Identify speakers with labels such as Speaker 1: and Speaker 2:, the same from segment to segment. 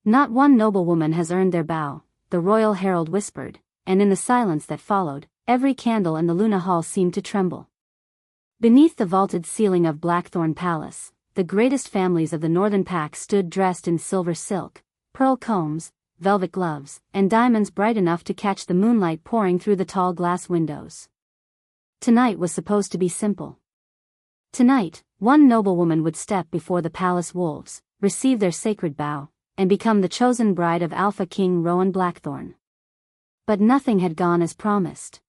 Speaker 1: Not one noblewoman has earned their bow, the royal herald whispered, and in the silence that followed, every candle in the Luna Hall seemed to tremble. Beneath the vaulted ceiling of Blackthorn Palace, the greatest families of the Northern Pack stood dressed in silver silk, pearl combs, velvet gloves, and diamonds bright enough to catch the moonlight pouring through the tall glass windows. Tonight was supposed to be simple. Tonight, one noblewoman would step before the palace wolves, receive their sacred bow, and become the chosen bride of Alpha King Rowan Blackthorn. But nothing had gone as promised.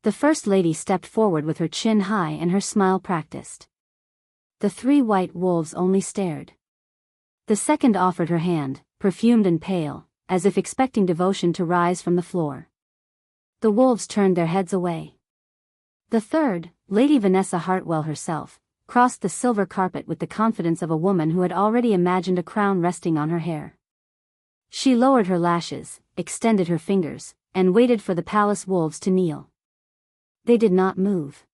Speaker 1: The First Lady stepped forward with her chin high and her smile practiced. The three white wolves only stared. The second offered her hand, perfumed and pale, as if expecting devotion to rise from the floor. The wolves turned their heads away. The third, Lady Vanessa Hartwell herself, crossed the silver carpet with the confidence of a woman who had already imagined a crown resting on her hair. She lowered her lashes, extended her fingers, and waited for the palace wolves to kneel. They did not move.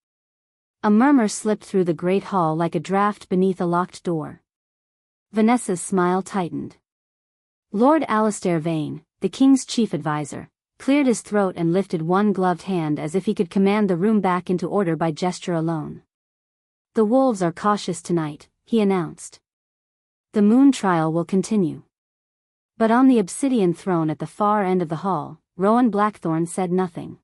Speaker 1: A murmur slipped through the great hall like a draft beneath a locked door. Vanessa's smile tightened. Lord Alistair Vane, the king's chief advisor, cleared his throat and lifted one gloved hand as if he could command the room back into order by gesture alone. The wolves are cautious tonight, he announced. The moon trial will continue. But on the obsidian throne at the far end of the hall, Rowan Blackthorn said nothing.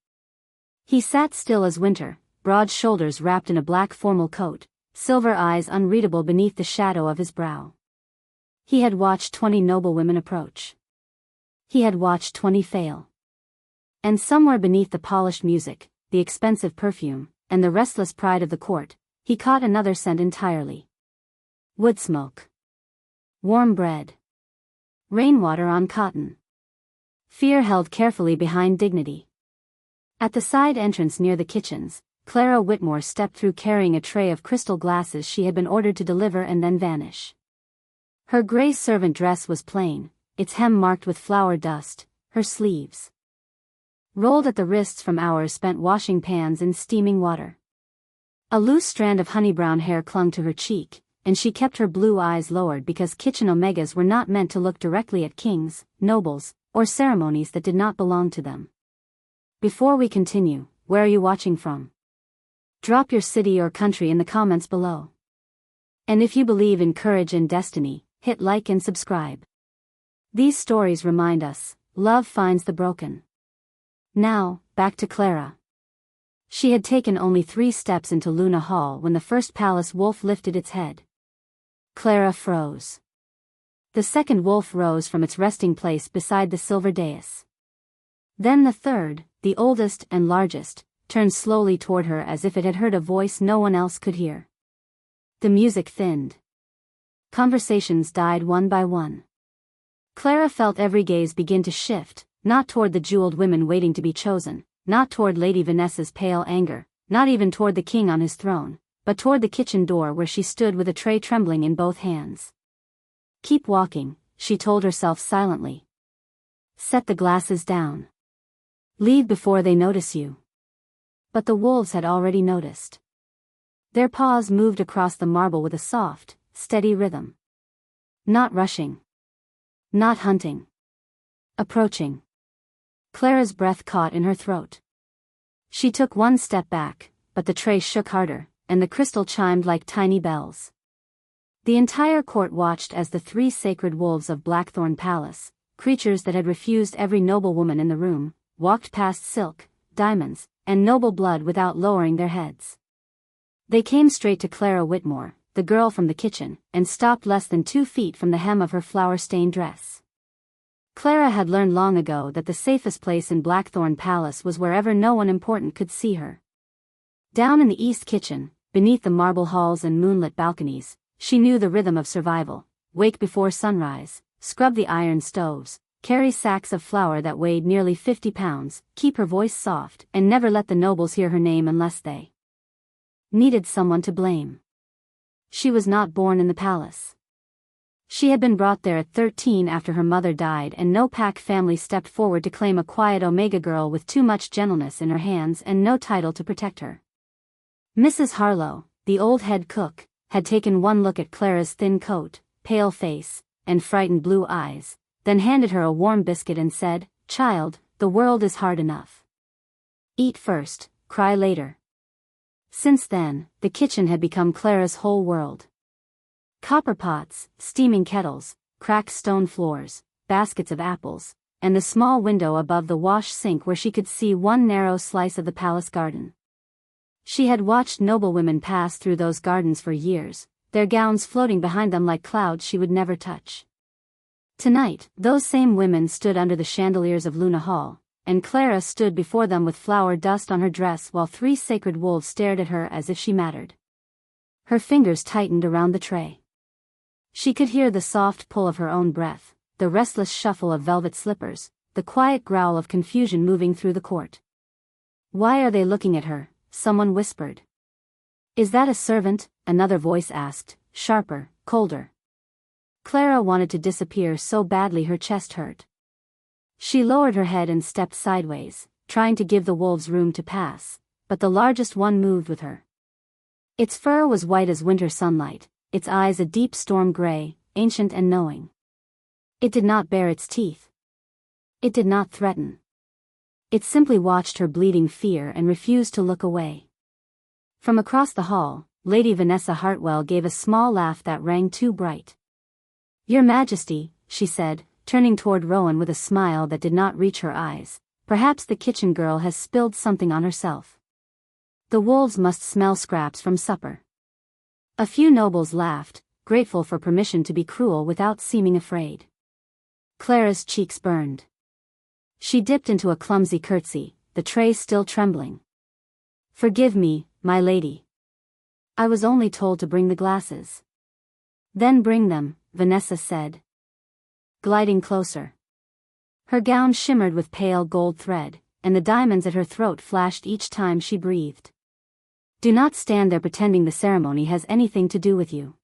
Speaker 1: He sat still as winter, broad shoulders wrapped in a black formal coat, silver eyes unreadable beneath the shadow of his brow. He had watched 20 noblewomen approach. He had watched 20 fail. And somewhere beneath the polished music, the expensive perfume, and the restless pride of the court, he caught another scent entirely. Wood smoke. Warm bread. Rainwater on cotton. Fear held carefully behind dignity. At the side entrance near the kitchens, Clara Whitmore stepped through carrying a tray of crystal glasses she had been ordered to deliver and then vanish. Her gray servant dress was plain, its hem marked with flour dust, her sleeves rolled at the wrists from hours spent washing pans in steaming water. A loose strand of honey-brown hair clung to her cheek, and she kept her blue eyes lowered because kitchen omegas were not meant to look directly at kings, nobles, or ceremonies that did not belong to them. Before we continue, where are you watching from? Drop your city or country in the comments below. And if you believe in courage and destiny, hit like and subscribe. These stories remind us, love finds the broken. Now, back to Clara. She had taken only 3 steps into Luna Hall when the first palace wolf lifted its head. Clara froze. The second wolf rose from its resting place beside the silver dais. Then the third, the oldest and largest, turned slowly toward her as if it had heard a voice no one else could hear. The music thinned. Conversations died one by one. Clara felt every gaze begin to shift, not toward the jeweled women waiting to be chosen, not toward Lady Vanessa's pale anger, not even toward the king on his throne, but toward the kitchen door where she stood with a tray trembling in both hands. Keep walking, she told herself silently. Set the glasses down. Leave before they notice you. But the wolves had already noticed. Their paws moved across the marble with a soft, steady rhythm. Not rushing. Not hunting. Approaching. Clara's breath caught in her throat. She took one step back, but the tray shook harder, and the crystal chimed like tiny bells. The entire court watched as the 3 sacred wolves of Blackthorn Palace, creatures that had refused every noblewoman in the room, walked past silk, diamonds, and noble blood without lowering their heads. They came straight to Clara Whitmore, the girl from the kitchen, and stopped less than 2 feet from the hem of her flower-stained dress. Clara had learned long ago that the safest place in Blackthorn Palace was wherever no one important could see her. Down in the east kitchen, beneath the marble halls and moonlit balconies, she knew the rhythm of survival: wake before sunrise, scrub the iron stoves, carry sacks of flour that weighed nearly 50 pounds, keep her voice soft, and never let the nobles hear her name unless they needed someone to blame. She was not born in the palace. She had been brought there at 13 after her mother died, and no Pack family stepped forward to claim a quiet Omega girl with too much gentleness in her hands and no title to protect her. Mrs. Harlow, the old head cook, had taken one look at Clara's thin coat, pale face, and frightened blue eyes, then handed her a warm biscuit and said, "Child, the world is hard enough. Eat first, cry later." Since then, the kitchen had become Clara's whole world. Copper pots, steaming kettles, cracked stone floors, baskets of apples, and the small window above the wash sink where she could see one narrow slice of the palace garden. She had watched noblewomen pass through those gardens for years, their gowns floating behind them like clouds she would never touch. Tonight, those same women stood under the chandeliers of Luna Hall, and Clara stood before them with flour dust on her dress while 3 sacred wolves stared at her as if she mattered. Her fingers tightened around the tray. She could hear the soft pull of her own breath, the restless shuffle of velvet slippers, the quiet growl of confusion moving through the court. "Why are they looking at her?" someone whispered. "Is that a servant?" another voice asked, sharper, colder. Clara wanted to disappear so badly her chest hurt. She lowered her head and stepped sideways, trying to give the wolves room to pass, but the largest one moved with her. Its fur was white as winter sunlight, its eyes a deep storm gray, ancient and knowing. It did not bare its teeth. It did not threaten. It simply watched her bleeding fear and refused to look away. From across the hall, Lady Vanessa Hartwell gave a small laugh that rang too bright. "Your Majesty," she said, turning toward Rowan with a smile that did not reach her eyes, "perhaps the kitchen girl has spilled something on herself. The wolves must smell scraps from supper." A few nobles laughed, grateful for permission to be cruel without seeming afraid. Clara's cheeks burned. She dipped into a clumsy curtsy, the tray still trembling. "Forgive me, my lady. I was only told to bring the glasses." "Then bring them," Vanessa said, gliding closer. Her gown shimmered with pale gold thread, and the diamonds at her throat flashed each time she breathed. "Do not stand there pretending the ceremony has anything to do with you."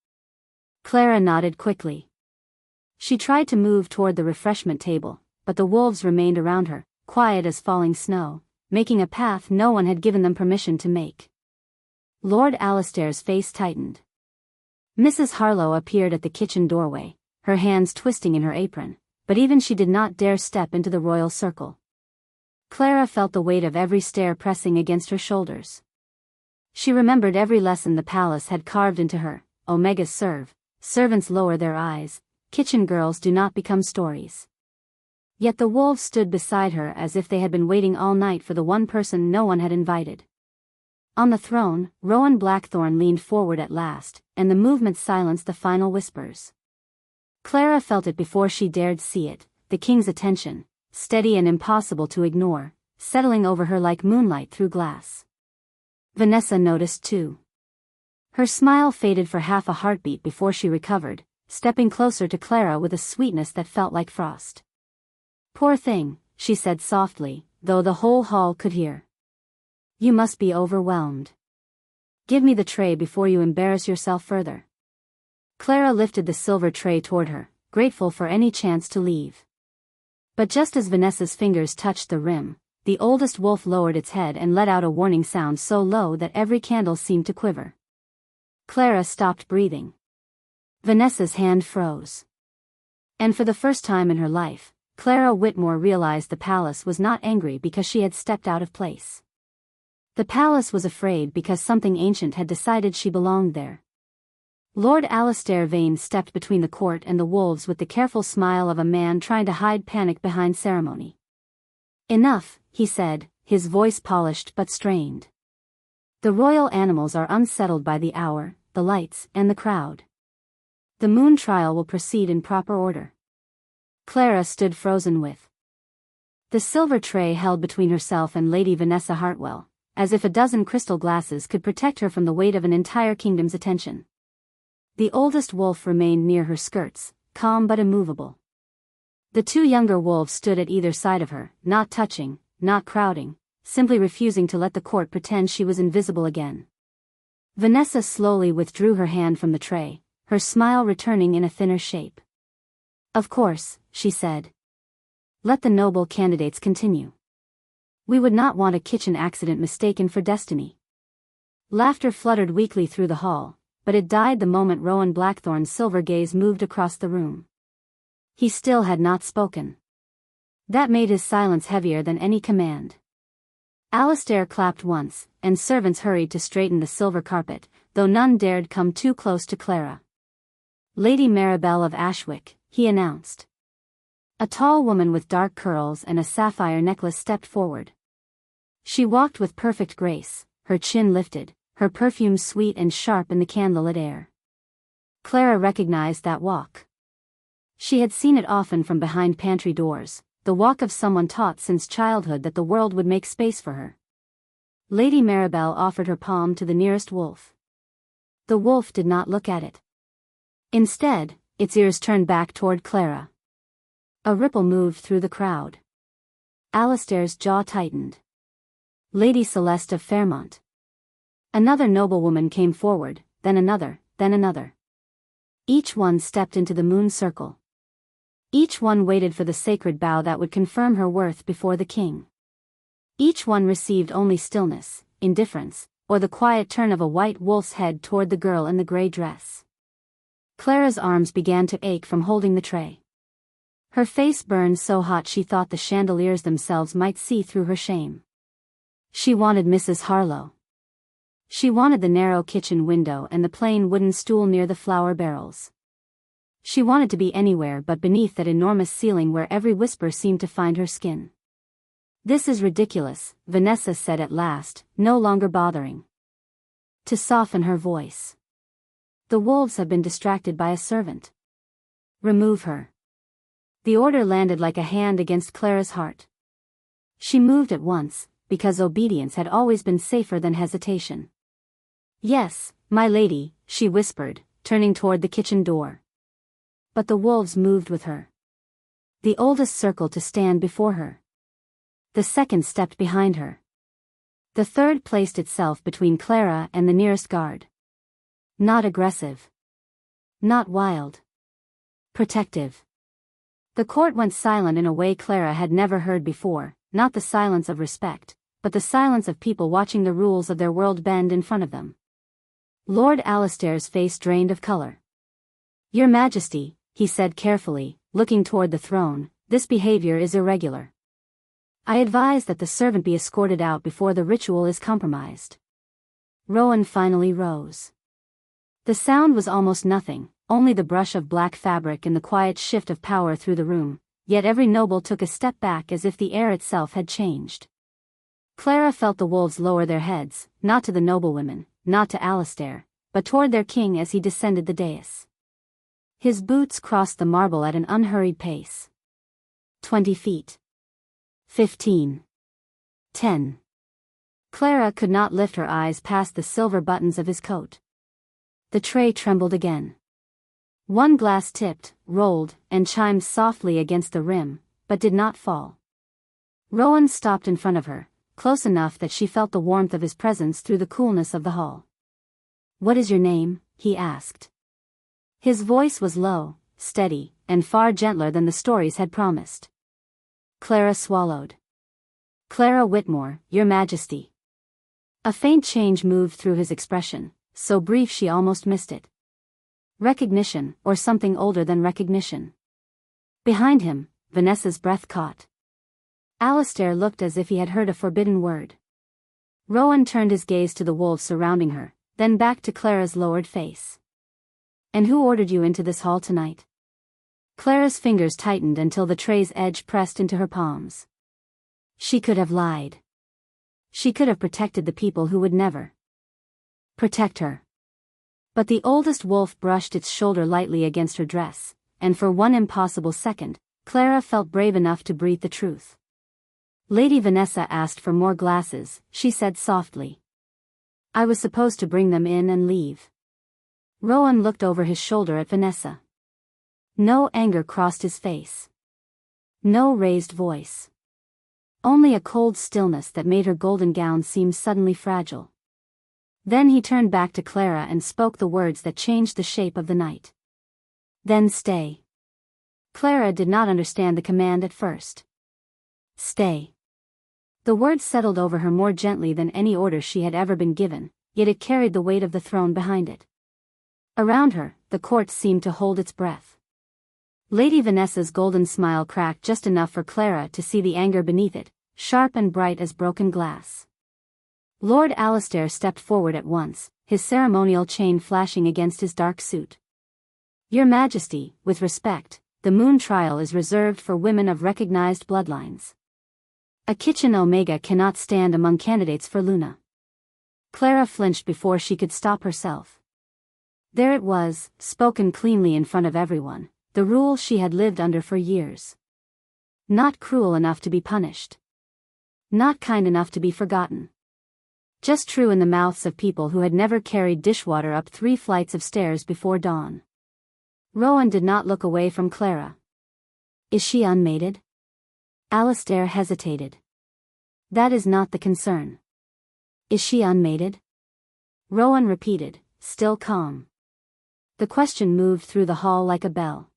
Speaker 1: Clara nodded quickly. She tried to move toward the refreshment table, but the wolves remained around her, quiet as falling snow, making a path no one had given them permission to make. Lord Alistair's face tightened. Mrs. Harlow appeared at the kitchen doorway, her hands twisting in her apron, but even she did not dare step into the royal circle. Clara felt the weight of every stare pressing against her shoulders. She remembered every lesson the palace had carved into her: Omegas serve, servants lower their eyes, kitchen girls do not become stories. Yet the wolves stood beside her as if they had been waiting all night for the one person no one had invited. On the throne, Rowan Blackthorn leaned forward at last, and the movement silenced the final whispers. Clara felt it before she dared see it, the king's attention, steady and impossible to ignore, settling over her like moonlight through glass. Vanessa noticed too. Her smile faded for half a heartbeat before she recovered, stepping closer to Clara with a sweetness that felt like frost. "Poor thing," she said softly, though the whole hall could hear. "You must be overwhelmed. Give me the tray before you embarrass yourself further." Clara lifted the silver tray toward her, grateful for any chance to leave. But just as Vanessa's fingers touched the rim, the oldest wolf lowered its head and let out a warning sound so low that every candle seemed to quiver. Clara stopped breathing. Vanessa's hand froze. And for the first time in her life, Clara Whitmore realized the palace was not angry because she had stepped out of place. The palace was afraid because something ancient had decided she belonged there. Lord Alistair Vane stepped between the court and the wolves with the careful smile of a man trying to hide panic behind ceremony. "Enough," he said, his voice polished but strained. "The royal animals are unsettled by the hour, the lights, and the crowd. The moon trial will proceed in proper order." Clara stood frozen with the silver tray held between herself and Lady Vanessa Hartwell, as if a dozen crystal glasses could protect her from the weight of an entire kingdom's attention. The oldest wolf remained near her skirts, calm but immovable. The 2 younger wolves stood at either side of her, not touching, not crowding, simply refusing to let the court pretend she was invisible again. Vanessa slowly withdrew her hand from the tray, her smile returning in a thinner shape. "Of course," she said. "Let the noble candidates continue. We would not want a kitchen accident mistaken for destiny." Laughter fluttered weakly through the hall, but it died the moment Rowan Blackthorn's silver gaze moved across the room. He still had not spoken. That made his silence heavier than any command. Alistair clapped once, and servants hurried to straighten the silver carpet, though none dared come too close to Clara. Lady Maribel of Ashwick, he announced. A tall woman with dark curls and a sapphire necklace stepped forward. She walked with perfect grace, her chin lifted, her perfume sweet and sharp in the candlelit air. Clara recognized that walk. She had seen it often from behind pantry doors, the walk of someone taught since childhood that the world would make space for her. Lady Maribel offered her palm to the nearest wolf. The wolf did not look at it. Instead, its ears turned back toward Clara. A ripple moved through the crowd. Alistair's jaw tightened. Lady Celeste of Fairmont. Another noblewoman came forward, then another, then another. Each one stepped into the moon circle. Each one waited for the sacred bow that would confirm her worth before the king. Each one received only stillness, indifference, or the quiet turn of a white wolf's head toward the girl in the gray dress. Clara's arms began to ache from holding the tray. Her face burned so hot she thought the chandeliers themselves might see through her shame. She wanted Mrs. Harlow. She wanted the narrow kitchen window and the plain wooden stool near the flour barrels. She wanted to be anywhere but beneath that enormous ceiling where every whisper seemed to find her skin. "This is ridiculous," Vanessa said at last, no longer bothering to soften her voice. "The wolves have been distracted by a servant. Remove her." The order landed like a hand against Clara's heart. She moved at once, because obedience had always been safer than hesitation. "Yes, my lady," she whispered, turning toward the kitchen door. But the wolves moved with her. The oldest circled to stand before her. The second stepped behind her. The third placed itself between Clara and the nearest guard. Not aggressive. Not wild. Protective. The court went silent in a way Clara had never heard before, not the silence of respect, but the silence of people watching the rules of their world bend in front of them. Lord Alistair's face drained of color. "Your Majesty," he said carefully, looking toward the throne, "this behavior is irregular. I advise that the servant be escorted out before the ritual is compromised." Rowan finally rose. The sound was almost nothing, only the brush of black fabric and the quiet shift of power through the room, yet every noble took a step back as if the air itself had changed. Clara felt the wolves lower their heads, not to the noblewomen, not to Alistair, but toward their king as he descended the dais. His boots crossed the marble at an unhurried pace. 20 feet. 15. 10. Clara could not lift her eyes past the silver buttons of his coat. The tray trembled again. One glass tipped, rolled, and chimed softly against the rim, but did not fall. Rowan stopped in front of her, close enough that she felt the warmth of his presence through the coolness of the hall. "What is your name?" he asked. His voice was low, steady, and far gentler than the stories had promised. Clara swallowed. "Clara Whitmore, Your Majesty." A faint change moved through his expression, so brief she almost missed it. Recognition, or something older than recognition. Behind him, Vanessa's breath caught. Alistair looked as if he had heard a forbidden word. Rowan turned his gaze to the wolves surrounding her, then back to Clara's lowered face. "And who ordered you into this hall tonight?" Clara's fingers tightened until the tray's edge pressed into her palms. She could have lied. She could have protected the people who would never protect her. But the oldest wolf brushed its shoulder lightly against her dress, and for one impossible second, Clara felt brave enough to breathe the truth. "Lady Vanessa asked for more glasses," she said softly. "I was supposed to bring them in and leave." Rowan looked over his shoulder at Vanessa. No anger crossed his face. No raised voice. Only a cold stillness that made her golden gown seem suddenly fragile. Then he turned back to Clara and spoke the words that changed the shape of the night. "Then stay." Clara did not understand the command at first. Stay. The word settled over her more gently than any order she had ever been given, yet it carried the weight of the throne behind it. Around her, the court seemed to hold its breath. Lady Vanessa's golden smile cracked just enough for Clara to see the anger beneath it, sharp and bright as broken glass. Lord Alistair stepped forward at once, his ceremonial chain flashing against his dark suit. Your Majesty, with respect, the moon trial is reserved for women of recognized bloodlines. A kitchen Omega cannot stand among candidates for Luna. Clara flinched before she could stop herself. There it was, spoken cleanly in front of everyone, the rule she had lived under for years. Not cruel enough to be punished. Not kind enough to be forgotten. Just true in the mouths of people who had never carried dishwater up 3 flights of stairs before dawn. Rowan did not look away from Clara. Is she unmated? Alistair hesitated. That is not the concern. Is she unmated? Rowan repeated, still calm. The question moved through the hall like a bell.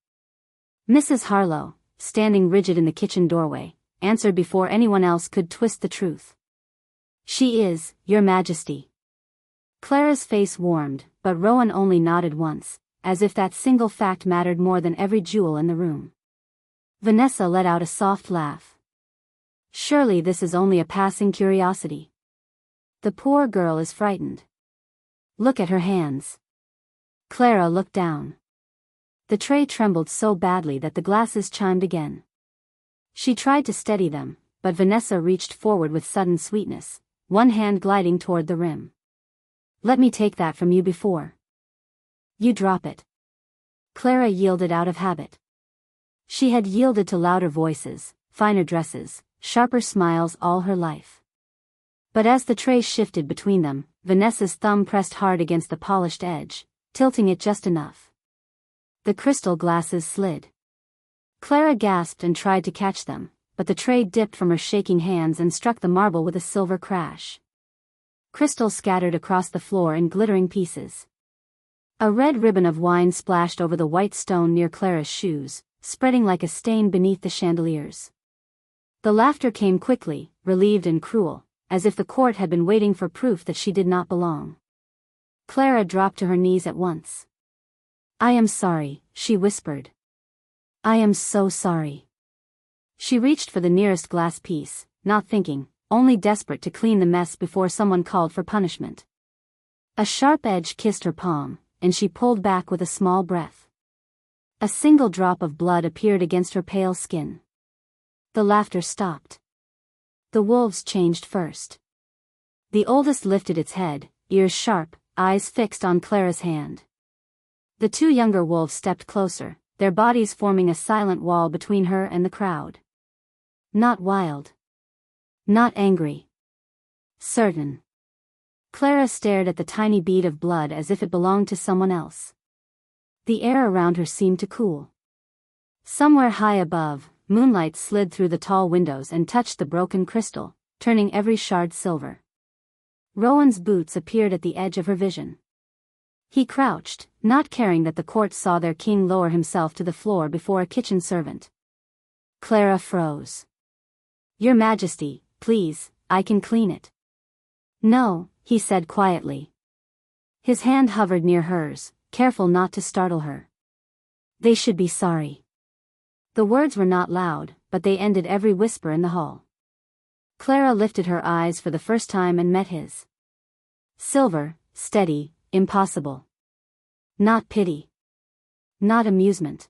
Speaker 1: Mrs. Harlow, standing rigid in the kitchen doorway, answered before anyone else could twist the truth. She is, Your Majesty. Clara's face warmed, but Rowan only nodded once, as if that single fact mattered more than every jewel in the room. Vanessa let out a soft laugh. Surely this is only a passing curiosity. The poor girl is frightened. Look at her hands. Clara looked down. The tray trembled so badly that the glasses chimed again. She tried to steady them, but Vanessa reached forward with sudden sweetness, one hand gliding toward the rim. Let me take that from you before you drop it. Clara yielded out of habit. She had yielded to louder voices, finer dresses, sharper smiles all her life. But as the tray shifted between them, Vanessa's thumb pressed hard against the polished edge, tilting it just enough. The crystal glasses slid. Clara gasped and tried to catch them, but the tray dipped from her shaking hands and struck the marble with a silver crash. Crystal scattered across the floor in glittering pieces. A red ribbon of wine splashed over the white stone near Clara's shoes, spreading like a stain beneath the chandeliers. The laughter came quickly, relieved and cruel, as if the court had been waiting for proof that she did not belong. Clara dropped to her knees at once. I am sorry, she whispered. I am so sorry. She reached for the nearest glass piece, not thinking, only desperate to clean the mess before someone called for punishment. A sharp edge kissed her palm, and she pulled back with a small breath. A single drop of blood appeared against her pale skin. The laughter stopped. The wolves changed first. The oldest lifted its head, ears sharp, eyes fixed on Clara's hand. The 2 younger wolves stepped closer, their bodies forming a silent wall between her and the crowd. Not wild. Not angry. Certain. Clara stared at the tiny bead of blood as if it belonged to someone else. The air around her seemed to cool. Somewhere high above, moonlight slid through the tall windows and touched the broken crystal, turning every shard silver. Rowan's boots appeared at the edge of her vision. He crouched, not caring that the court saw their king lower himself to the floor before a kitchen servant. Clara froze. Your Majesty, please, I can clean it. No, he said quietly. His hand hovered near hers, careful not to startle her. They should be sorry. The words were not loud, but they ended every whisper in the hall. Clara lifted her eyes for the first time and met his. Silver, steady, impossible. Not pity. Not amusement.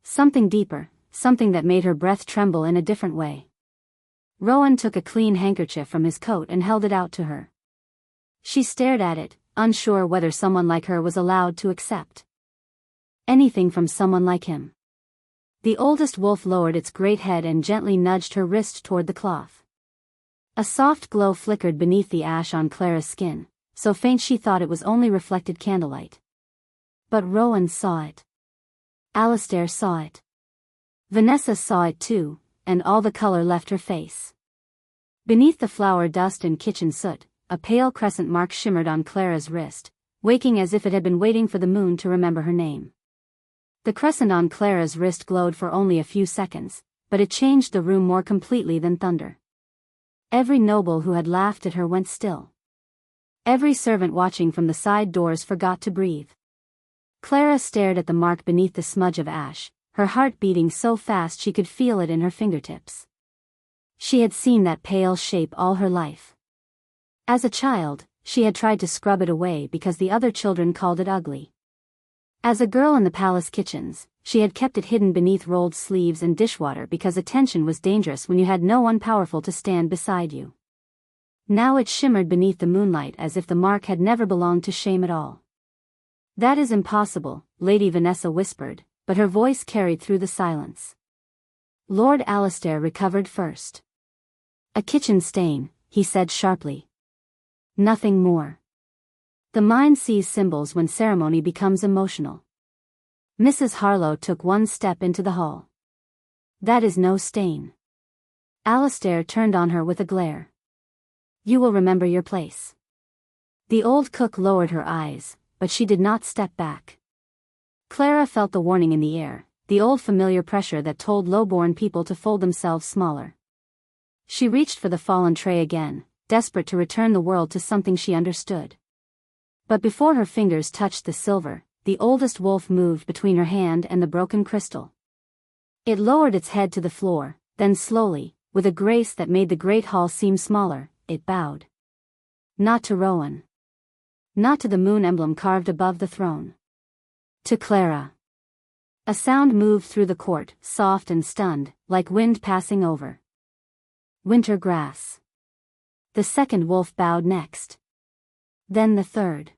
Speaker 1: Something deeper, something that made her breath tremble in a different way. Rowan took a clean handkerchief from his coat and held it out to her. She stared at it, unsure whether someone like her was allowed to accept anything from someone like him. The oldest wolf lowered its great head and gently nudged her wrist toward the cloth. A soft glow flickered beneath the ash on Clara's skin, so faint she thought it was only reflected candlelight. But Rowan saw it. Alistair saw it. Vanessa saw it too, and all the color left her face. Beneath the flour dust and kitchen soot, a pale crescent mark shimmered on Clara's wrist, waking as if it had been waiting for the moon to remember her name. The crescent on Clara's wrist glowed for only a few seconds, but it changed the room more completely than thunder. Every noble who had laughed at her went still. Every servant watching from the side doors forgot to breathe. Clara stared at the mark beneath the smudge of ash, her heart beating so fast she could feel it in her fingertips. She had seen that pale shape all her life. As a child, she had tried to scrub it away because the other children called it ugly. As a girl in the palace kitchens, she had kept it hidden beneath rolled sleeves and dishwater because attention was dangerous when you had no one powerful to stand beside you. Now it shimmered beneath the moonlight as if the mark had never belonged to shame at all. "That is impossible," Lady Vanessa whispered, but her voice carried through the silence. Lord Alistair recovered first. "A kitchen stain," he said sharply. "Nothing more." The mind sees symbols when ceremony becomes emotional. Mrs. Harlow took one step into the hall. "That is no stain." Alistair turned on her with a glare. "You will remember your place." The old cook lowered her eyes, but she did not step back. Clara felt the warning in the air, the old familiar pressure that told low-born people to fold themselves smaller. She reached for the fallen tray again, desperate to return the world to something she understood. But before her fingers touched the silver, the oldest wolf moved between her hand and the broken crystal. It lowered its head to the floor, then slowly, with a grace that made the great hall seem smaller, it bowed. Not to Rowan. Not to the moon emblem carved above the throne. To Clara. A sound moved through the court, soft and stunned, like wind passing over. Winter grass. The second wolf bowed next. Then the third.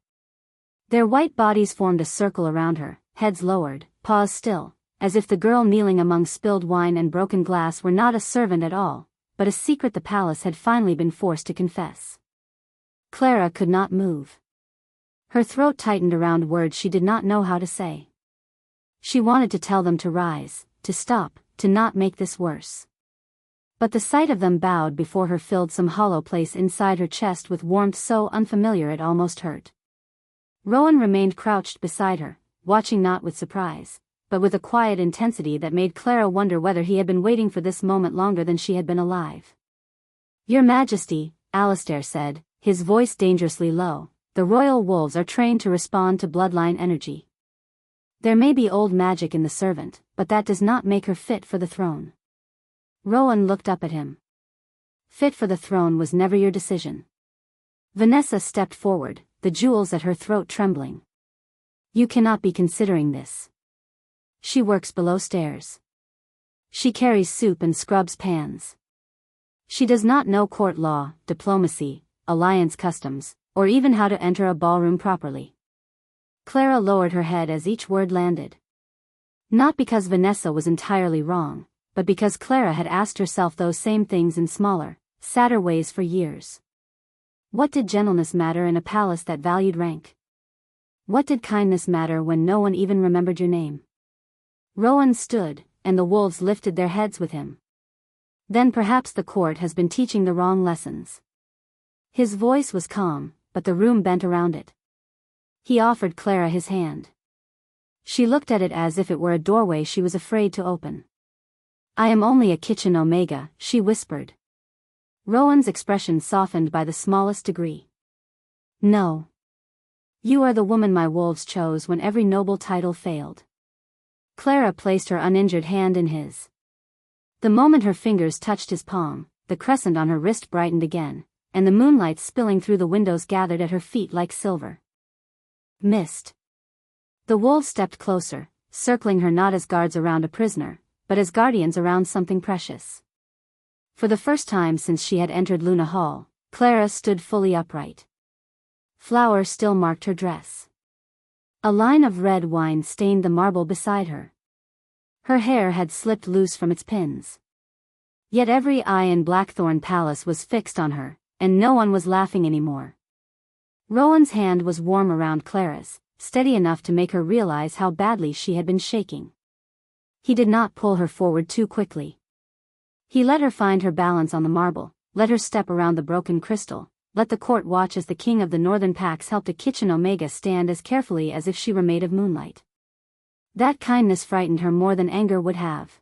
Speaker 1: Their white bodies formed a circle around her, heads lowered, paws still, as if the girl kneeling among spilled wine and broken glass were not a servant at all, but a secret the palace had finally been forced to confess. Clara could not move. Her throat tightened around words she did not know how to say. She wanted to tell them to rise, to stop, to not make this worse. But the sight of them bowed before her filled some hollow place inside her chest with warmth so unfamiliar it almost hurt. Rowan remained crouched beside her, watching not with surprise, but with a quiet intensity that made Clara wonder whether he had been waiting for this moment longer than she had been alive. "Your Majesty," Alistair said, his voice dangerously low, "the royal wolves are trained to respond to bloodline energy. There may be old magic in the servant, but that does not make her fit for the throne." Rowan looked up at him. "Fit for the throne was never your decision." Vanessa stepped forward, the jewels at her throat trembling. "You cannot be considering this. She works below stairs. She carries soup and scrubs pans. She does not know court law, diplomacy, alliance customs, or even how to enter a ballroom properly." Clara lowered her head as each word landed. Not because Vanessa was entirely wrong, but because Clara had asked herself those same things in smaller, sadder ways for years. What did gentleness matter in a palace that valued rank? What did kindness matter when no one even remembered your name? Rowan stood, and the wolves lifted their heads with him. "Then perhaps the court has been teaching the wrong lessons." His voice was calm, but the room bent around it. He offered Clara his hand. She looked at it as if it were a doorway she was afraid to open. "I am only a kitchen omega," she whispered. Rowan's expression softened by the smallest degree. "No. You are the woman my wolves chose when every noble title failed." Clara placed her uninjured hand in his. The moment her fingers touched his palm, the crescent on her wrist brightened again, and the moonlight spilling through the windows gathered at her feet like silver. Mist. The wolves stepped closer, circling her not as guards around a prisoner, but as guardians around something precious. For the first time since she had entered Luna Hall, Clara stood fully upright. Flour still marked her dress. A line of red wine stained the marble beside her. Her hair had slipped loose from its pins. Yet every eye in Blackthorn Palace was fixed on her, and no one was laughing anymore. Rowan's hand was warm around Clara's, steady enough to make her realize how badly she had been shaking. He did not pull her forward too quickly. He let her find her balance on the marble, let her step around the broken crystal, let the court watch as the king of the northern packs helped a kitchen omega stand as carefully as if she were made of moonlight. That kindness frightened her more than anger would have.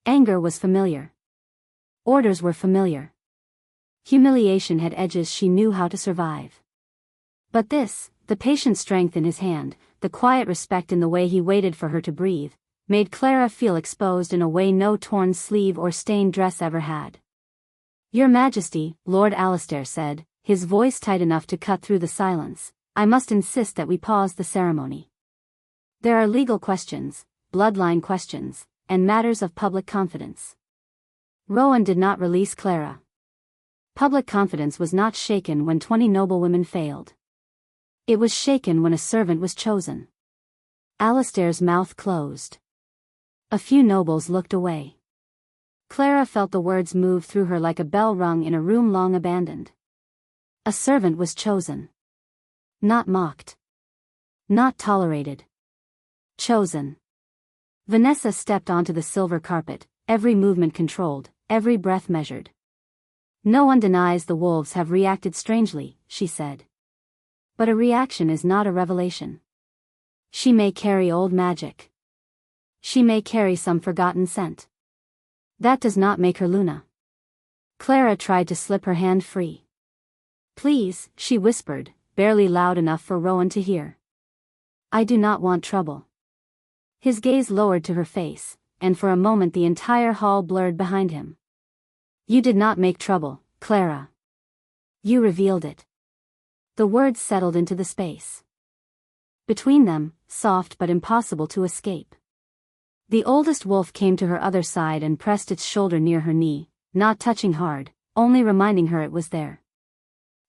Speaker 1: Anger was familiar. Orders were familiar. Humiliation had edges she knew how to survive. But this, the patient strength in his hand, the quiet respect in the way he waited for her to breathe, made Clara feel exposed in a way no torn sleeve or stained dress ever had. "Your Majesty," Lord Alistair said, his voice tight enough to cut through the silence, "I must insist that we pause the ceremony. There are legal questions, bloodline questions, and matters of public confidence." Rowan did not release Clara. Public confidence was not shaken when 20 noblewomen failed. It was shaken when a servant was chosen. Alistair's mouth closed. A few nobles looked away. Clara felt the words move through her like a bell rung in a room long abandoned. A servant was chosen. Not mocked. Not tolerated. Chosen. Vanessa stepped onto the silver carpet, every movement controlled, every breath measured. "No one denies the wolves have reacted strangely," she said. "But a reaction is not a revelation. She may carry old magic. She may carry some forgotten scent. That does not make her Luna." Clara tried to slip her hand free. "Please," she whispered, barely loud enough for Rowan to hear. "I do not want trouble." His gaze lowered to her face, and for a moment the entire hall blurred behind him. "You did not make trouble, Clara. You revealed it." The words settled into the space between them, soft but impossible to escape. The oldest wolf came to her other side and pressed its shoulder near her knee, not touching hard, only reminding her it was there.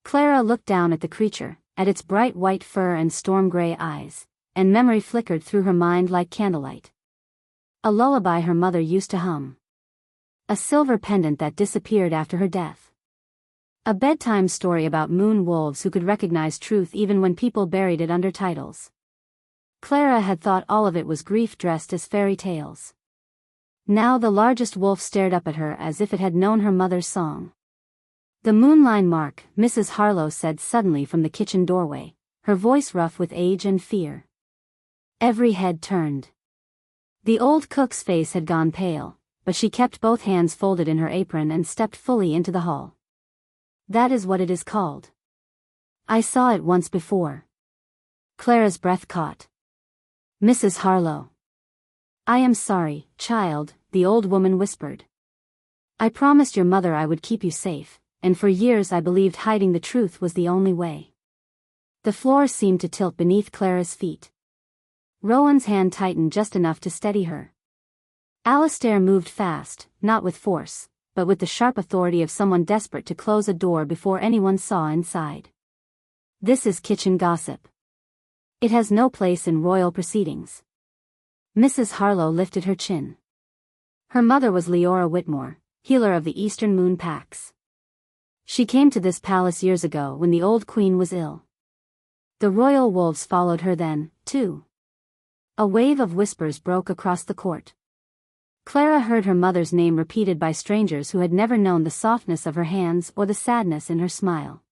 Speaker 1: Clara looked down at the creature, at its bright white fur and storm-gray eyes, and memory flickered through her mind like candlelight. A lullaby her mother used to hum. A silver pendant that disappeared after her death. A bedtime story about moon wolves who could recognize truth even when people buried it under titles. Clara had thought all of it was grief dressed as fairy tales. Now the largest wolf stared up at her as if it had known her mother's song. "The moonline mark," Mrs. Harlow said suddenly from the kitchen doorway, her voice rough with age and fear. Every head turned. The old cook's face had gone pale, but she kept both hands folded in her apron and stepped fully into the hall. "That is what it is called. I saw it once before." Clara's breath caught. "Mrs. Harlow." "I am sorry, child," the old woman whispered. "I promised your mother I would keep you safe, and for years I believed hiding the truth was the only way." The floor seemed to tilt beneath Clara's feet. Rowan's hand tightened just enough to steady her. Alistair moved fast, not with force, but with the sharp authority of someone desperate to close a door before anyone saw inside. "This is kitchen gossip. It has no place in royal proceedings." Mrs. Harlow lifted her chin. Her mother was Leora Whitmore, healer of the Eastern Moon Pax. She came to this palace years ago when the old queen was ill. The royal wolves followed her then, too. A wave of whispers broke across the court. Clara heard her mother's name repeated by strangers who had never known the softness of her hands or the sadness in her smile.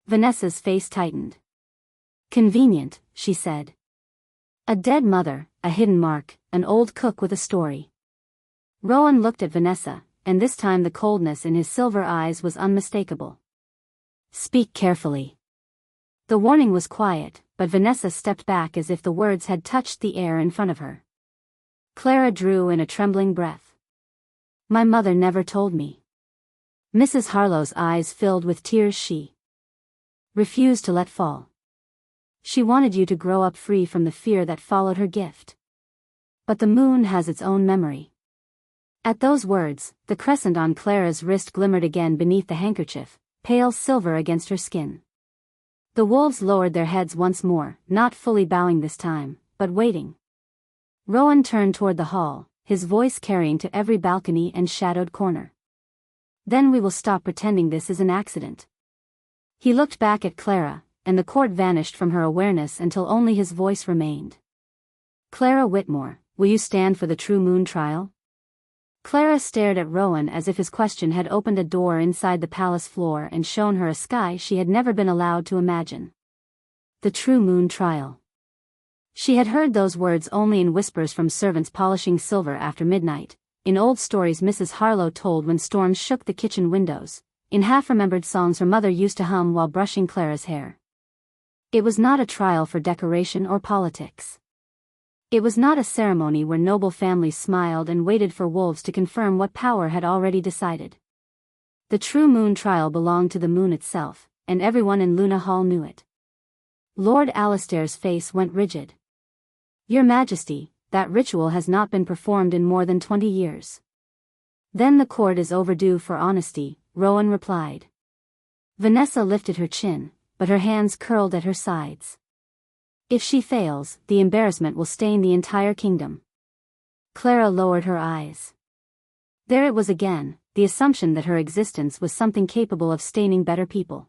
Speaker 1: Vanessa's face tightened. "Convenient," she said. "A dead mother, a hidden mark, an old cook with a story." Rowan looked at Vanessa, and this time the coldness in his silver eyes was unmistakable. "Speak carefully." The warning was quiet, but Vanessa stepped back as if the words had touched the air in front of her. Clara drew in a trembling breath. "My mother never told me." Mrs. Harlow's eyes filled with tears. She refused to let fall. She wanted you to grow up free from the fear that followed her gift. But the moon has its own memory. At those words, the crescent on Clara's wrist glimmered again beneath the handkerchief, pale silver against her skin. The wolves lowered their heads once more, not fully bowing this time, but waiting. Rowan turned toward the hall, his voice carrying to every balcony and shadowed corner. "Then we will stop pretending this is an accident." He looked back at Clara, and the court vanished from her awareness until only his voice remained. "Clara Whitmore, will you stand for the true moon trial?" Clara stared at Rowan as if his question had opened a door inside the palace floor and shown her a sky she had never been allowed to imagine. The true moon trial. She had heard those words only in whispers from servants polishing silver after midnight, in old stories Mrs. Harlow told when storms shook the kitchen windows, in half-remembered songs her mother used to hum while brushing Clara's hair. It was not a trial for decoration or politics. It was not a ceremony where noble families smiled and waited for wolves to confirm what power had already decided. The true moon trial belonged to the moon itself, and everyone in Luna Hall knew it. Lord Alistair's face went rigid. "Your Majesty, that ritual has not been performed in more than 20 years. Then the court is overdue for honesty," Rowan replied. Vanessa lifted her chin, but her hands curled at her sides. "If she fails, the embarrassment will stain the entire kingdom." Clara lowered her eyes. There it was again, the assumption that her existence was something capable of staining better people.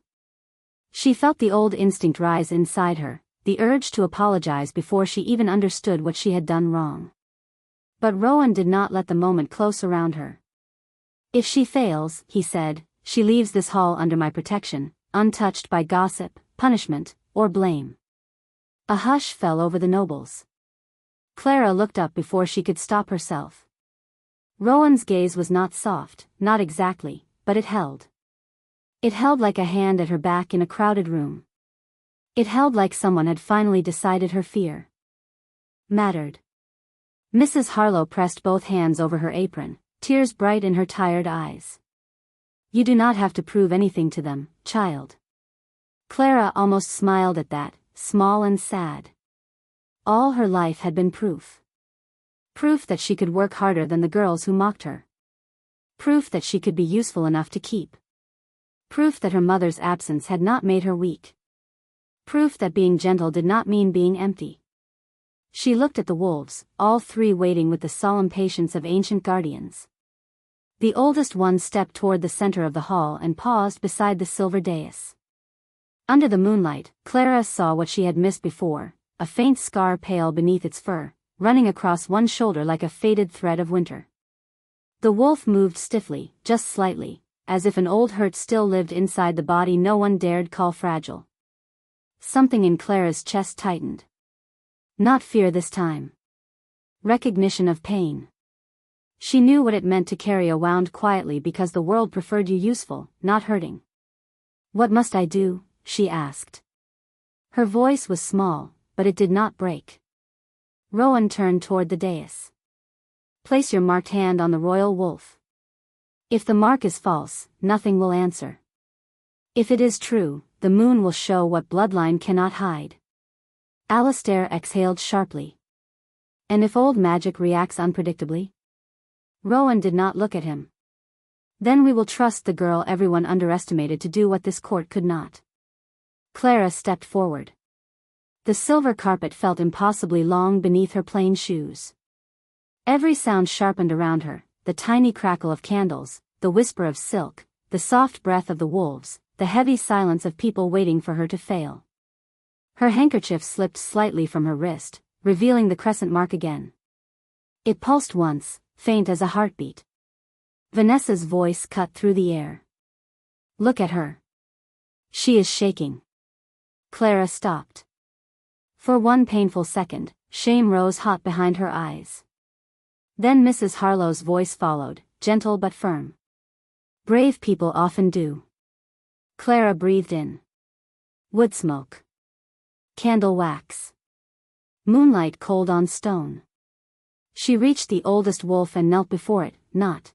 Speaker 1: She felt the old instinct rise inside her, the urge to apologize before she even understood what she had done wrong. But Rowan did not let the moment close around her. "If she fails," he said, "she leaves this hall under my protection, untouched by gossip, punishment, or blame." A hush fell over the nobles. Clara looked up before she could stop herself. Rowan's gaze was not soft, not exactly, but it held. It held like a hand at her back in a crowded room. It held like someone had finally decided her fear mattered. Mrs. Harlow pressed both hands over her apron, tears bright in her tired eyes. "You do not have to prove anything to them, child." Clara almost smiled at that, small and sad. All her life had been proof. Proof that she could work harder than the girls who mocked her. Proof that she could be useful enough to keep. Proof that her mother's absence had not made her weak. Proof that being gentle did not mean being empty. She looked at the wolves, all three waiting with the solemn patience of ancient guardians. The oldest one stepped toward the center of the hall and paused beside the silver dais. Under the moonlight, Clara saw what she had missed before, a faint scar pale beneath its fur, running across one shoulder like a faded thread of winter. The wolf moved stiffly, just slightly, as if an old hurt still lived inside the body no one dared call fragile. Something in Clara's chest tightened. Not fear this time. Recognition of pain. She knew what it meant to carry a wound quietly because the world preferred you useful, not hurting. "What must I do?" she asked. Her voice was small, but it did not break. Rowan turned toward the dais. "Place your marked hand on the royal wolf. If the mark is false, nothing will answer. If it is true, the moon will show what bloodline cannot hide." Alistair exhaled sharply. "And if old magic reacts unpredictably?" Rowan did not look at him. "Then we will trust the girl everyone underestimated to do what this court could not." Clara stepped forward. The silver carpet felt impossibly long beneath her plain shoes. Every sound sharpened around her, the tiny crackle of candles, the whisper of silk, the soft breath of the wolves, the heavy silence of people waiting for her to fail. Her handkerchief slipped slightly from her wrist, revealing the crescent mark again. It pulsed once, faint as a heartbeat. Vanessa's voice cut through the air. "Look at her. She is shaking." Clara stopped. For one painful second, shame rose hot behind her eyes. Then Mrs. Harlow's voice followed, gentle but firm. "Brave people often do." Clara breathed in. Wood smoke. Candle wax. Moonlight cold on stone. She reached the oldest wolf and knelt before it, not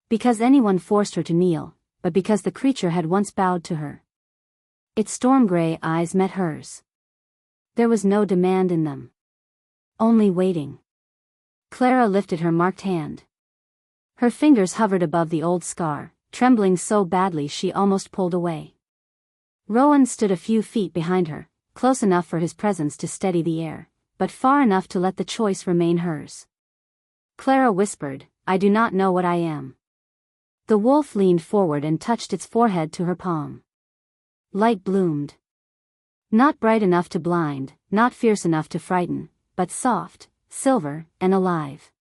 Speaker 1: because anyone forced her to kneel, but because the creature had once bowed to her. Its storm-gray eyes met hers. There was no demand in them. Only waiting. Clara lifted her marked hand. Her fingers hovered above the old scar, trembling so badly she almost pulled away. Rowan stood a few feet behind her, close enough for his presence to steady the air, but far enough to let the choice remain hers. Clara whispered, "I do not know what I am." The wolf leaned forward and touched its forehead to her palm. Light bloomed. Not bright enough to blind, not fierce enough to frighten, but soft, silver, and alive.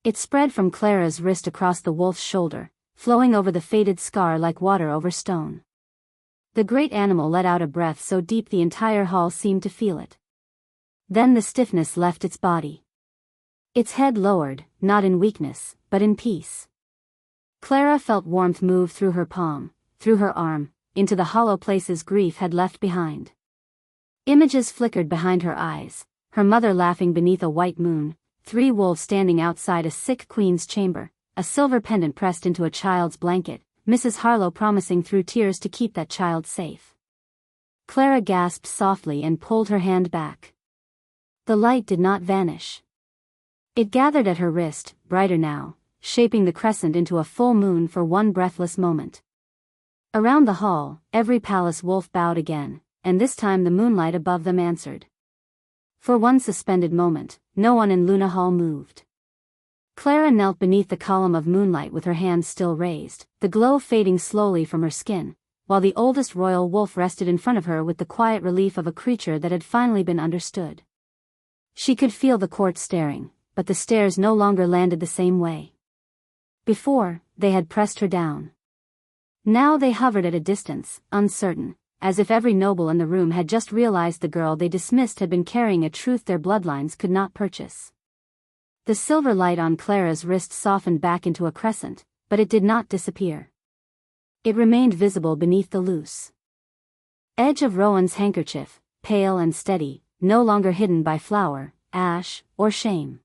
Speaker 1: It spread from Clara's wrist across the wolf's shoulder, flowing over the faded scar like water over stone. The great animal let out a breath so deep the entire hall seemed to feel it. Then the stiffness left its body. Its head lowered, not in weakness, but in peace. Clara felt warmth move through her palm, through her arm, into the hollow places grief had left behind. Images flickered behind her eyes, her mother laughing beneath a white moon, 3 wolves standing outside a sick queen's chamber, a silver pendant pressed into a child's blanket, Mrs. Harlow promising through tears to keep that child safe. Clara gasped softly and pulled her hand back. The light did not vanish. It gathered at her wrist, brighter now, shaping the crescent into a full moon for one breathless moment. Around the hall, every palace wolf bowed again, and this time the moonlight above them answered. For one suspended moment, no one in Luna Hall moved. Clara knelt beneath the column of moonlight with her hands still raised, the glow fading slowly from her skin, while the oldest royal wolf rested in front of her with the quiet relief of a creature that had finally been understood. She could feel the court staring, but the stares no longer landed the same way. Before, they had pressed her down. Now they hovered at a distance, uncertain, as if every noble in the room had just realized the girl they dismissed had been carrying a truth their bloodlines could not purchase. The silver light on Clara's wrist softened back into a crescent, but it did not disappear. It remained visible beneath the loose edge of Rowan's handkerchief, pale and steady, no longer hidden by flour, ash, or shame.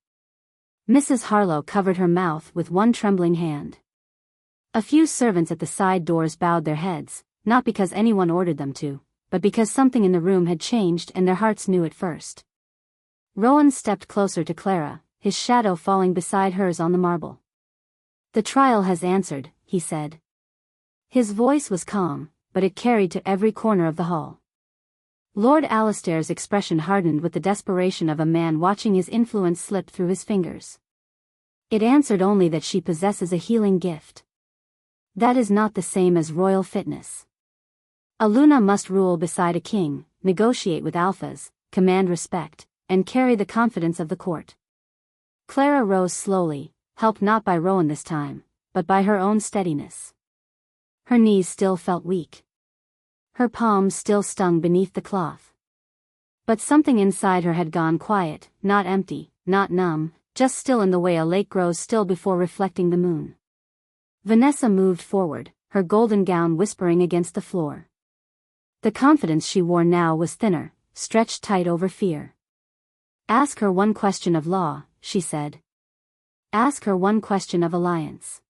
Speaker 1: Mrs. Harlow covered her mouth with one trembling hand. A few servants at the side doors bowed their heads, not because anyone ordered them to, but because something in the room had changed and their hearts knew it first. Rowan stepped closer to Clara, his shadow falling beside hers on the marble. "The trial has answered," he said. His voice was calm, but it carried to every corner of the hall. Lord Alistair's expression hardened with the desperation of a man watching his influence slip through his fingers. "It answered only that she possesses a healing gift. That is not the same as royal fitness. A Luna must rule beside a king, negotiate with alphas, command respect, and carry the confidence of the court." Clara rose slowly, helped not by Rowan this time, but by her own steadiness. Her knees still felt weak. Her palms still stung beneath the cloth. But something inside her had gone quiet, not empty, not numb, just still in the way a lake grows still before reflecting the moon. Vanessa moved forward, her golden gown whispering against the floor. The confidence she wore now was thinner, stretched tight over fear. "Ask her one question of law," she said. "Ask her one question of alliance.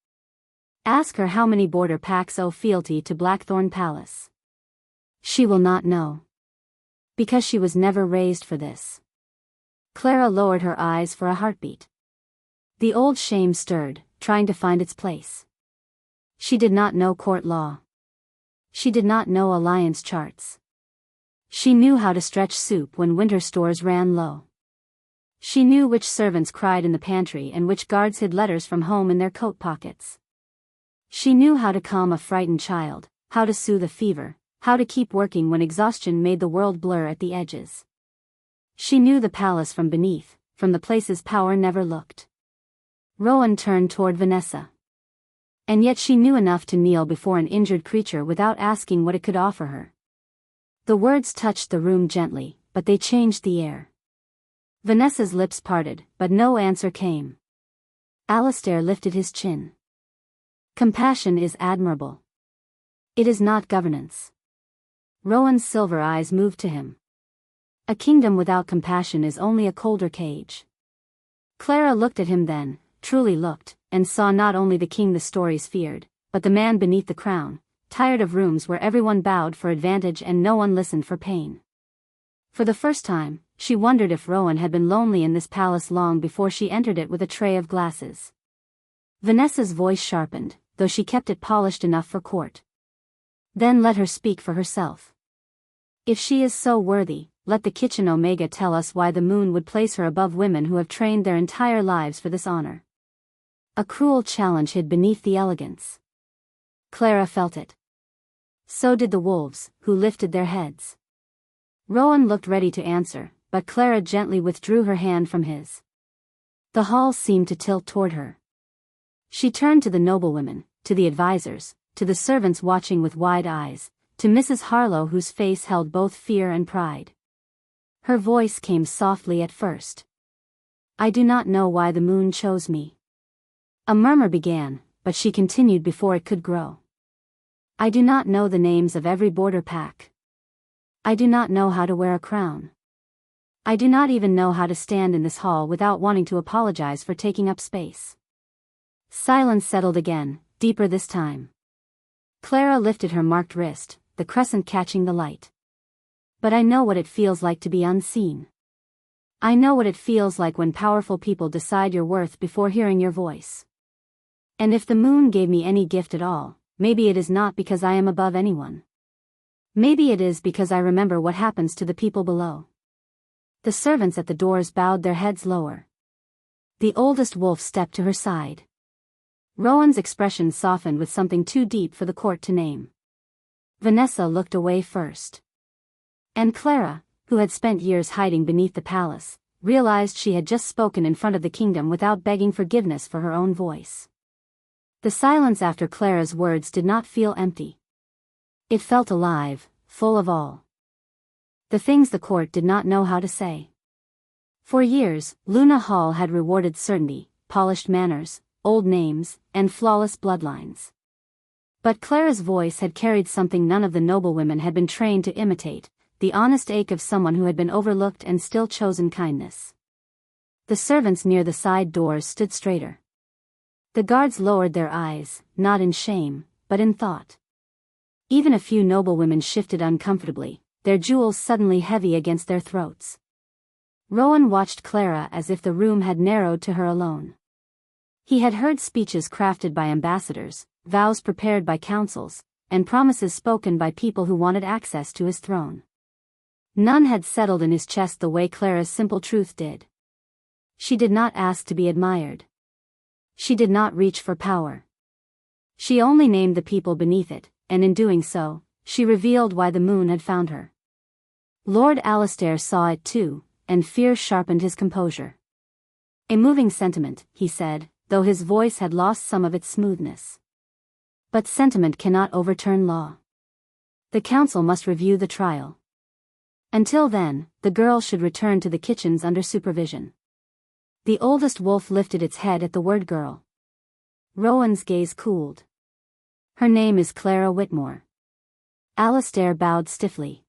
Speaker 1: Ask her how many border packs owe fealty to Blackthorn Palace. She will not know. Because she was never raised for this." Clara lowered her eyes for a heartbeat. The old shame stirred, trying to find its place. She did not know court law. She did not know alliance charts. She knew how to stretch soup when winter stores ran low. She knew which servants cried in the pantry and which guards hid letters from home in their coat pockets. She knew how to calm a frightened child, how to soothe a fever, how to keep working when exhaustion made the world blur at the edges. She knew the palace from beneath, from the places power never looked. Rowan turned toward Vanessa. And yet she knew enough to kneel before an injured creature without asking what it could offer her. The words touched the room gently, but they changed the air. Vanessa's lips parted, but no answer came. Alistair lifted his chin. "Compassion is admirable. It is not governance." Rowan's silver eyes moved to him. "A kingdom without compassion is only a colder cage." Clara looked at him then, truly looked, and saw not only the king the stories feared, but the man beneath the crown, tired of rooms where everyone bowed for advantage and no one listened for pain. For the first time, she wondered if Rowan had been lonely in this palace long before she entered it with a tray of glasses. Vanessa's voice sharpened, though she kept it polished enough for court. "Then let her speak for herself. If she is so worthy, let the kitchen Omega tell us why the moon would place her above women who have trained their entire lives for this honor." A cruel challenge hid beneath the elegance. Clara felt it. So did the wolves, who lifted their heads. Rowan looked ready to answer, but Clara gently withdrew her hand from his. The hall seemed to tilt toward her. She turned to the noblewomen, to the advisors, to the servants watching with wide eyes, to Mrs. Harlow whose face held both fear and pride. Her voice came softly at first. "I do not know why the moon chose me." A murmur began, but she continued before it could grow. "I do not know the names of every border pack. I do not know how to wear a crown. I do not even know how to stand in this hall without wanting to apologize for taking up space." Silence settled again, deeper this time. Clara lifted her marked wrist, the crescent catching the light. "But I know what it feels like to be unseen. I know what it feels like when powerful people decide your worth before hearing your voice. And if the moon gave me any gift at all, maybe it is not because I am above anyone. Maybe it is because I remember what happens to the people below." The servants at the doors bowed their heads lower. The oldest wolf stepped to her side. Rowan's expression softened with something too deep for the court to name. Vanessa looked away first. And Clara, who had spent years hiding beneath the palace, realized she had just spoken in front of the kingdom without begging forgiveness for her own voice. The silence after Clara's words did not feel empty. It felt alive, full of all. The things the court did not know how to say. For years, Luna Hall had rewarded certainty, polished manners, old names, and flawless bloodlines. But Clara's voice had carried something none of the noblewomen had been trained to imitate, the honest ache of someone who had been overlooked and still chosen kindness. The servants near the side doors stood straighter. The guards lowered their eyes, not in shame, but in thought. Even a few noblewomen shifted uncomfortably, their jewels suddenly heavy against their throats. Rowan watched Clara as if the room had narrowed to her alone. He had heard speeches crafted by ambassadors, vows prepared by councils, and promises spoken by people who wanted access to his throne. None had settled in his chest the way Clara's simple truth did. She did not ask to be admired. She did not reach for power. She only named the people beneath it, and in doing so, she revealed why the moon had found her. Lord Alastair saw it too, and fear sharpened his composure. "A moving sentiment," he said, though his voice had lost some of its smoothness. "But sentiment cannot overturn law. The council must review the trial. Until then, the girl should return to the kitchens under supervision." The oldest wolf lifted its head at the word girl. Rowan's gaze cooled. "Her name is Clara Whitmore." Alastair bowed stiffly.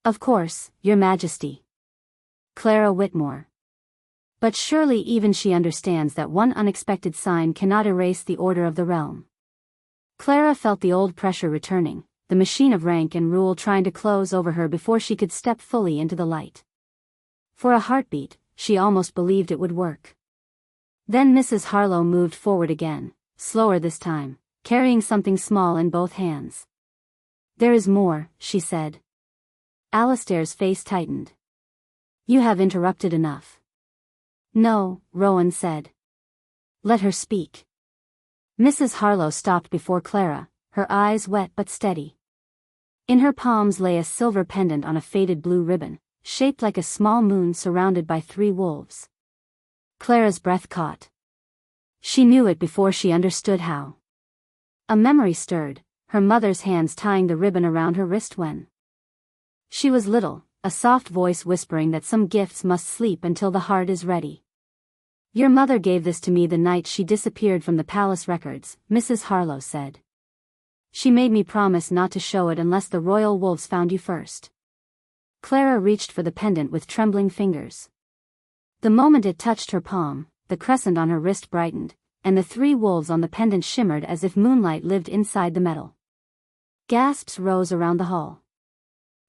Speaker 1: "Of course, Your Majesty. Clara Whitmore. But surely even she understands that one unexpected sign cannot erase the order of the realm." Clara felt the old pressure returning, the machine of rank and rule trying to close over her before she could step fully into the light. For a heartbeat, she almost believed it would work. Then Mrs. Harlow moved forward again, slower this time, carrying something small in both hands. "There is more," she said. Alastair's face tightened. "You have interrupted enough." "No," Rowan said. "Let her speak." Mrs. Harlow stopped before Clara, her eyes wet but steady. In her palms lay a silver pendant on a faded blue ribbon, shaped like a small moon surrounded by 3 wolves. Clara's breath caught. She knew it before she understood how. A memory stirred, her mother's hands tying the ribbon around her wrist when she was little, a soft voice whispering that some gifts must sleep until the heart is ready. "Your mother gave this to me the night she disappeared from the palace records," Mrs. Harlow said. "She made me promise not to show it unless the royal wolves found you first." Clara reached for the pendant with trembling fingers. The moment it touched her palm, the crescent on her wrist brightened, and the 3 wolves on the pendant shimmered as if moonlight lived inside the metal. Gasps rose around the hall.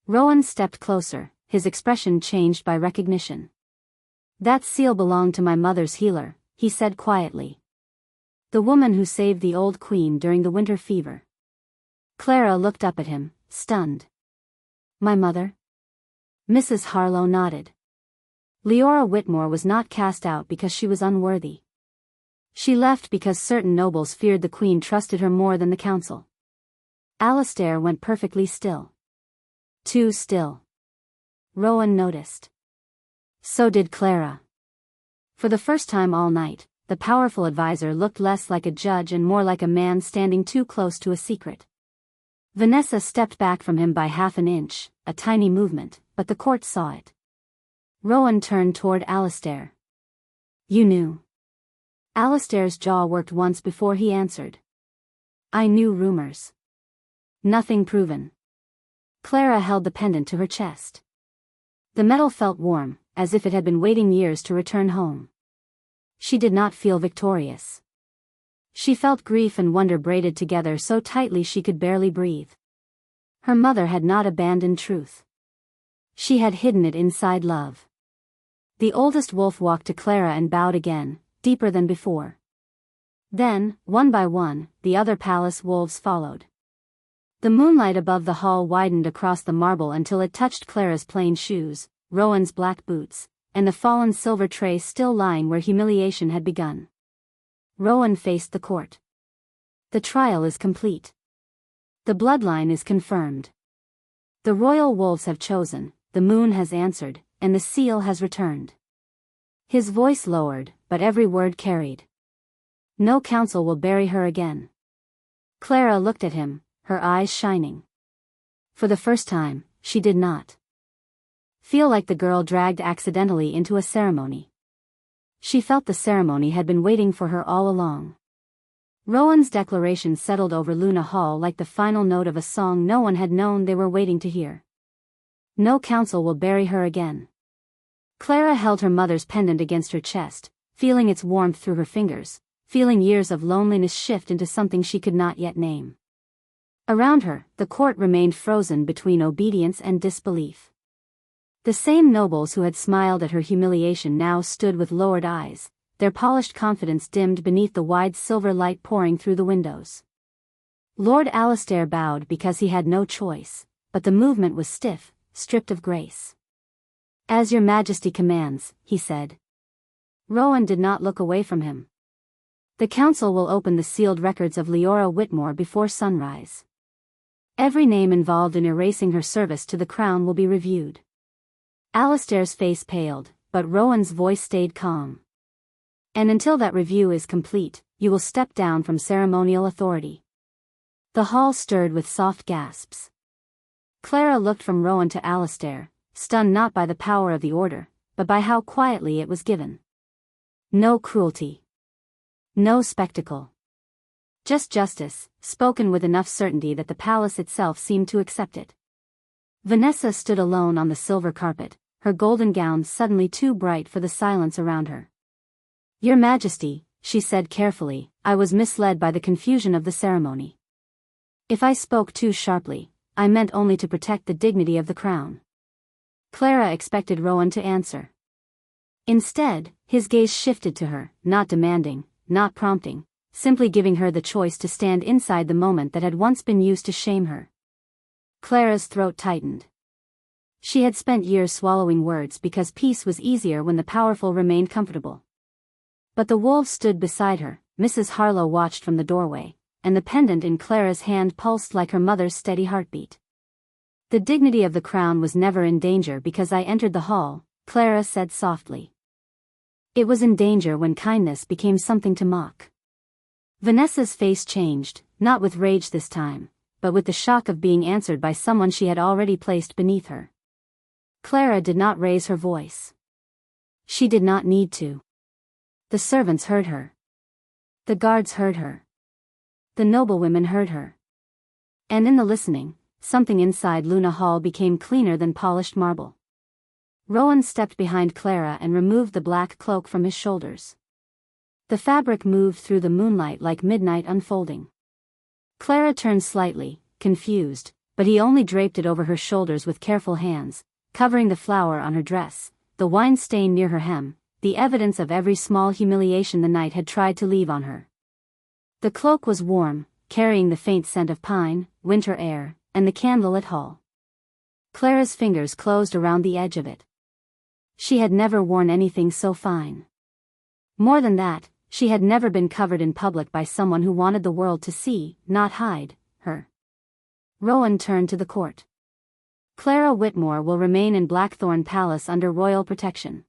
Speaker 1: Rowan stepped closer, his expression changed by recognition. "That seal belonged to my mother's healer," he said quietly. "The woman who saved the old queen during the winter fever." Clara looked up at him, stunned. "My mother?" Mrs. Harlow nodded. Leora Whitmore was not cast out because she was unworthy. She left because certain nobles feared the queen trusted her more than the council. Alastair went perfectly still. Too still. Rowan noticed. So did Clara. For the first time all night, the powerful advisor looked less like a judge and more like a man standing too close to a secret. Vanessa stepped back from him by half an inch, a tiny movement, but the court saw it. Rowan turned toward Alastair. "You knew." Alastair's jaw worked once before he answered. "I knew rumors. Nothing proven." Clara held the pendant to her chest. The metal felt warm, as if it had been waiting years to return home. She did not feel victorious. She felt grief and wonder braided together so tightly she could barely breathe. Her mother had not abandoned truth. She had hidden it inside love. The oldest wolf walked to Clara and bowed again, deeper than before. Then, one by one, the other palace wolves followed. The moonlight above the hall widened across the marble until it touched Clara's plain shoes, Rowan's black boots, and the fallen silver tray still lying where humiliation had begun. Rowan faced the court. The trial is complete. The bloodline is confirmed. The royal wolves have chosen, the moon has answered, and the seal has returned. His voice lowered, but every word carried. No council will bury her again. Clara looked at him, her eyes shining. For the first time, she did not feel like the girl dragged accidentally into a ceremony. She felt the ceremony had been waiting for her all along. Rowan's declaration settled over Luna Hall like the final note of a song no one had known they were waiting to hear. No council will bury her again. Clara held her mother's pendant against her chest, feeling its warmth through her fingers, feeling years of loneliness shift into something she could not yet name. Around her, the court remained frozen between obedience and disbelief. The same nobles who had smiled at her humiliation now stood with lowered eyes, their polished confidence dimmed beneath the wide silver light pouring through the windows. Lord Alastair bowed because he had no choice, but the movement was stiff, stripped of grace. "As your majesty commands," he said. Rowan did not look away from him. "The council will open the sealed records of Leora Whitmore before sunrise. Every name involved in erasing her service to the crown will be reviewed." Alastair's face paled, but Rowan's voice stayed calm. "And until that review is complete, you will step down from ceremonial authority." The hall stirred with soft gasps. Clara looked from Rowan to Alastair, stunned not by the power of the order, but by how quietly it was given. No cruelty. No spectacle. Just justice, spoken with enough certainty that the palace itself seemed to accept it. Vanessa stood alone on the silver carpet, her golden gown suddenly too bright for the silence around her. "Your Majesty," she said carefully, "I was misled by the confusion of the ceremony. If I spoke too sharply, I meant only to protect the dignity of the crown." Clara expected Rowan to answer. Instead, his gaze shifted to her, not demanding, not prompting, simply giving her the choice to stand inside the moment that had once been used to shame her. Clara's throat tightened. She had spent years swallowing words because peace was easier when the powerful remained comfortable. But the wolves stood beside her, Mrs. Harlow watched from the doorway, and the pendant in Clara's hand pulsed like her mother's steady heartbeat. "The dignity of the crown was never in danger because I entered the hall," Clara said softly. "It was in danger when kindness became something to mock." Vanessa's face changed, not with rage this time, but with the shock of being answered by someone she had already placed beneath her. Clara did not raise her voice. She did not need to. The servants heard her. The guards heard her. The noblewomen heard her. And in the listening, something inside Luna Hall became cleaner than polished marble. Rowan stepped behind Clara and removed the black cloak from his shoulders. The fabric moved through the moonlight like midnight unfolding. Clara turned slightly, confused, but he only draped it over her shoulders with careful hands, covering the flower on her dress, the wine stain near her hem, the evidence of every small humiliation the night had tried to leave on her. The cloak was warm, carrying the faint scent of pine, winter air, and the candlelit hall. Clara's fingers closed around the edge of it. She had never worn anything so fine. More than that, she had never been covered in public by someone who wanted the world to see, not hide, her. Rowan turned to the court. "Clara Whitmore will remain in Blackthorn Palace under royal protection.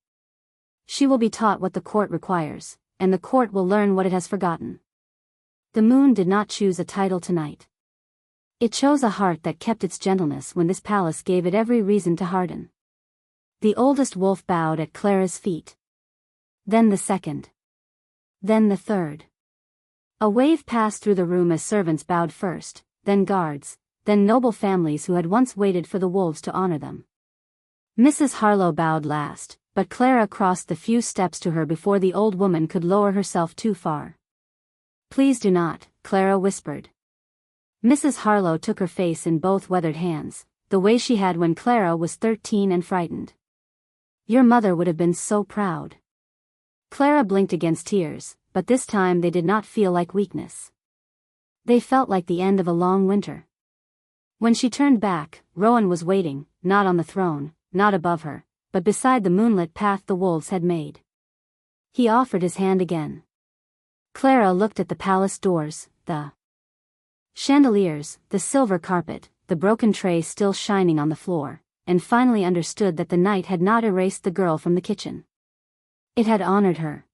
Speaker 1: She will be taught what the court requires, and the court will learn what it has forgotten." The moon did not choose a title tonight. It chose a heart that kept its gentleness when this palace gave it every reason to harden. The oldest wolf bowed at Clara's feet. Then the second. Then the third. A wave passed through the room as servants bowed first, then guards, then noble families who had once waited for the wolves to honor them. Mrs. Harlow bowed last, but Clara crossed the few steps to her before the old woman could lower herself too far. "Please do not," Clara whispered. Mrs. Harlow took her face in both weathered hands, the way she had when Clara was 13 and frightened. "Your mother would have been so proud." Clara blinked against tears, but this time they did not feel like weakness. They felt like the end of a long winter. When she turned back, Rowan was waiting, not on the throne, not above her, but beside the moonlit path the wolves had made. He offered his hand again. Clara looked at the palace doors, the chandeliers, the silver carpet, the broken tray still shining on the floor, and finally understood that the night had not erased the girl from the kitchen. It had honored her.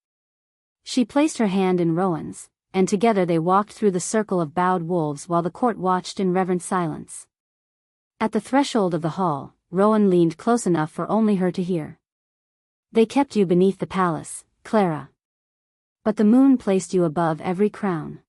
Speaker 1: She placed her hand in Rowan's, and together they walked through the circle of bowed wolves while the court watched in reverent silence. At the threshold of the hall, Rowan leaned close enough for only her to hear. "They kept you beneath the palace, Clara. But the moon placed you above every crown."